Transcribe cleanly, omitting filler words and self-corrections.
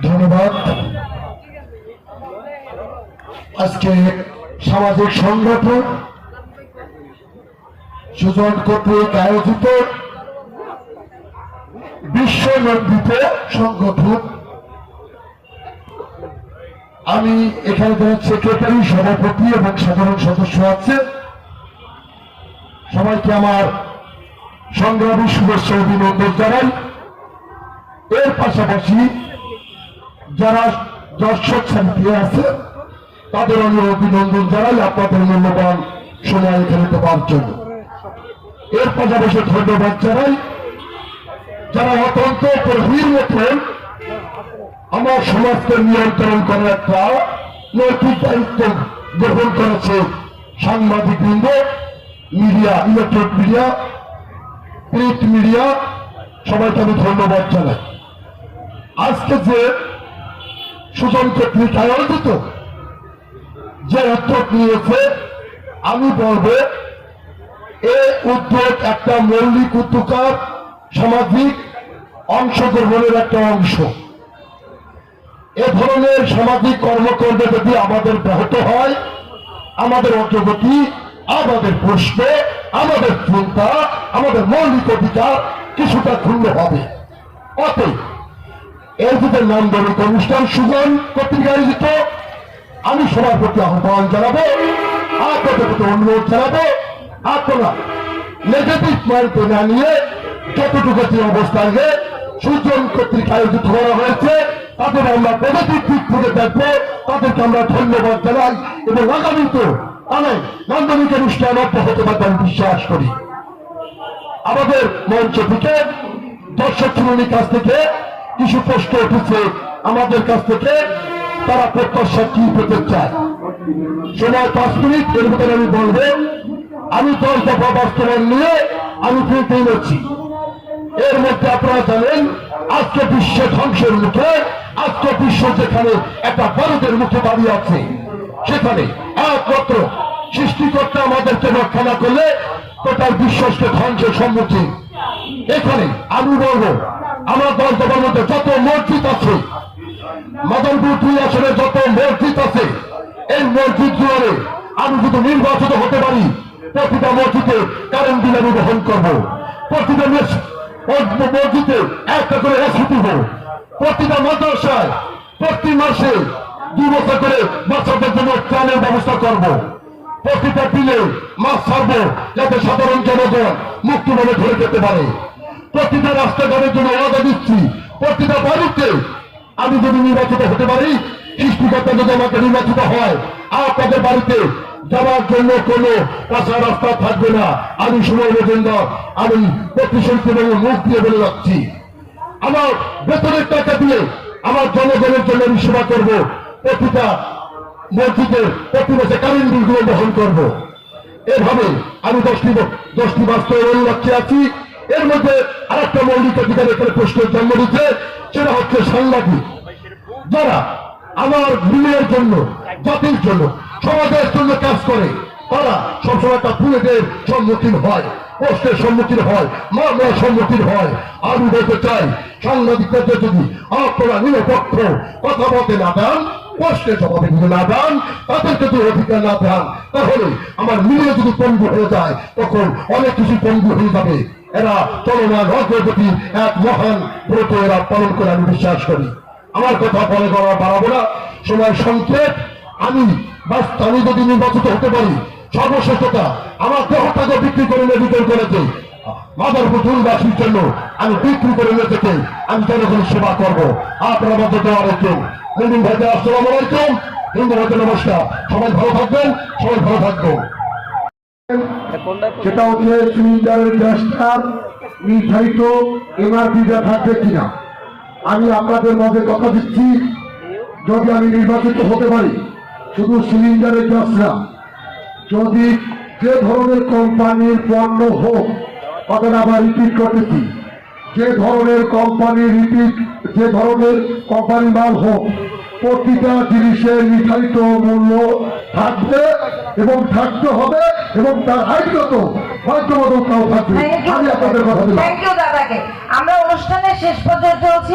ধন্যবাদ। আজকে সামাজিক সংগঠন সুজন কর্তৃক আয়োজিত বিশ্বনন্দিত সংগঠন, আমি এখানে যারা সেক্রেটারি, সভাপতি এবং সাধারণ সদস্য আছে সবাইকে আমার সংগ্রামী শুভেচ্ছা অভিনন্দন জানাই। এর পাশাপাশি যারা দর্শক সারিতে আছে তাদের আমি অভিনন্দন জানাই আপনাদের মূল্যবান সময় এখানে দেওয়ার জন্য। এর পাশাপাশি ধন্যবাদ জানাই যারা অত্যন্ত গভীর মতন আমার সমাজকে নিয়ন্ত্রণ করার একটা নৈতিক দায়িত্ব গ্রহণ করেছে। সাংবাদিক বৃন্দ, media, electronic media, print media, সবাইকে আমি ধন্যবাদ জানাই। আজকে যে সুজন কর্তৃক আয়োজিত যে উদ্যোগ নিয়েছে, আমি বলবো এই উদ্যোগ একটা মৌলিক উদ্যোগ, সামাজিক অংশগ্রহণের একটা অংশ। এ ধরনের সামাজিক কর্মকাণ্ডে যদি আমাদের ব্যাহত হয়, আমাদের অগ্রগতি, আমাদের প্রশ্ন, আমাদের চিন্তা, আমাদের মৌলিক অধিকার কিছুটা ক্ষুণ্ণ হবে। অতএব এই যে নান্দনিক অনুষ্ঠান সুজন কর্তৃক আয়োজিত, আমি সবার প্রতি আহ্বান জানাবো, আপনাদের প্রতি অনুরোধ জানাবো, আপনারা নেগেটিভ মাইন্ডে না নিয়ে যতটুকু যে অবস্থানে সুজন কর্তৃক আয়োজিত করা হয়েছে তাদের আমরা পজিটিভ দিক থেকে দেখবো, তাদেরকে আমরা ধন্যবাদ জানাই এবং আগামীতে আমি নান্দনিক অনুষ্ঠান অব্যাহত থাকবে আমি বিশ্বাস করি। আমাদের মঞ্চ থেকে দর্শক শ্রেণীর কাছ থেকে কিছু প্রশ্ন উঠেছে আমাদের কাছ থেকে, তারা প্রত্যাশা কি পেতে চায়। সময় 5 মিনিট, এর ভিতরে আমি বলবো আমি 10 দফা বাস্তবায়ন নিয়ে আমি ফিরতে এনেছি। এর মধ্যে আপনারা জানেন আজকে বিশ্ব ধ্বংসের মুখে, আজকে বিশ্ব যেখানে একটা ভারতের মুখে দাঁড়িয়ে আছে, সেখানে একমাত্র সৃষ্টিকর্তা আমাদেরকে রক্ষা না করলে গোটার বিশ্বাসকে ধ্বংসের সম্মুখীন। এখানে আমি বলবো আমার 10 দফার মধ্যে যত মসজিদ আছে, মাদারপুর 2 আসনে যত মসজিদ আছে, এই মসজিদ গুলোরে আমি যদি নির্বাচিত হতে পারি, প্রতিটা মসজিদে কারেন্ট বিল আমি বহন করবো, প্রতিটা মসজিদে একটা করে এসি দিব, প্রতিটা মাদ্রাসায় প্রতি মাসে 2 বছর করে বাচ্চাদের জন্য ত্রাণের ব্যবস্থা করব, প্রতিটা বিলে মাছ ছাড়বো যাতে সাধারণ জনগণ মুক্তভাবে ধরে যেতে পারে, প্রতিটা রাস্তাঘাটের জন্য ওয়াদা দিচ্ছি, প্রতিটা বাড়িতে আমি যদি নির্বাচিত হতে পারি, সৃষ্টিকর্তা যদি আমাকে নির্বাচিত হয়, আপনাদের বাড়িতে যাওয়ার জন্য কোনো কাঁচা রাস্তা থাকবে না। আমি সময় মজুমদার, আমি প্রতিশ্রুতি এবং মুখ দিয়ে বলে যাচ্ছি, আমার বেতনের টাকা দিয়ে আমার জনগণের জন্য আমি সেবা করবো, প্রতিটা মসজিদে প্রতি মাসে কারেন্ট বিলগুলো বহন করবো। এভাবে আমি 10টি বাস্তবায়ন লক্ষ্যে আছি। এর মধ্যে আরেকটা মৌলিক অধিকার এখানে প্রশ্নের জন্ম দিচ্ছে, সেটা হচ্ছে সাংবাদিক যারা আমার মিলের জন্য, জাতির জন্য, সমাজের জন্য কাজ করে, তারা সবসময় একটা পুলিশের সম্মুখীন হয়, প্রশ্নের সম্মুখীন হয়, মামলার সম্মুখীন হয়। আমি বলতে চাই সাংবাদিকদের যদি আপনারা নিরপেক্ষ কথা বলতে না দেন, প্রশ্নের জবাবে যদি না দেন, তাদের যদি অধিকার না দেন, তাহলে আমার মিলিয়ে যদি পঙ্গু হয়ে যায়, তখন অনেক কিছু পঙ্গু হয়ে যাবে। এরা চলমান অগ্রগতির এক মহান ব্রত এরা পালন করে আমি বিশ্বাস করি। আমার কথা বলে করা বাড়াবো না, সময় সংক্ষেপ। আমি যদি নির্বাচিত হতে পারি, সর্বশ্রেষ্ঠতা আমার দেহটাকে বিক্রি করে মেডিকেল করেছে মাদারপুর দুর্বাসীর জন্য আমি বিক্রি করে নিয়ে থেকে আমি জনগণের সেবা করবো। আপনার মধ্যে দেওয়া রেখেন মুমিন ভাইদের আসসালামু আলাইকুম, হিন্দু ভাইদের নমস্কার। সবাই ভালো থাকবেন, সবাই ভালো থাকবেন। সেটা হচ্ছে সিলিন্ডারের গ্যাসটা নির্ধারিত এমআরপিটা থাকবে কিনা। আমি আপনাদের মধ্যে কথা দিচ্ছি, যদি আমি নির্বাচিত হতে পারি, শুধু সিলিন্ডারের গ্যাস না, যদি যে ধরনের কোম্পানির পণ্য হোক, তাদের আবার রিপিট করতেছি, যে ধরনের কোম্পানির মাল হোক, প্রতিটা জিনিসের নির্ধারিত মূল্য থাকবে এবং থাকতে হবে এবং তার আইনগত বাধ্যবাধকতাও থাকবে। আমি আপনাদের কথা দিলাম। থ্যাংক ইউ দাদাকে। আমরা অনুষ্ঠানের শেষ পর্যায়ে চলছে।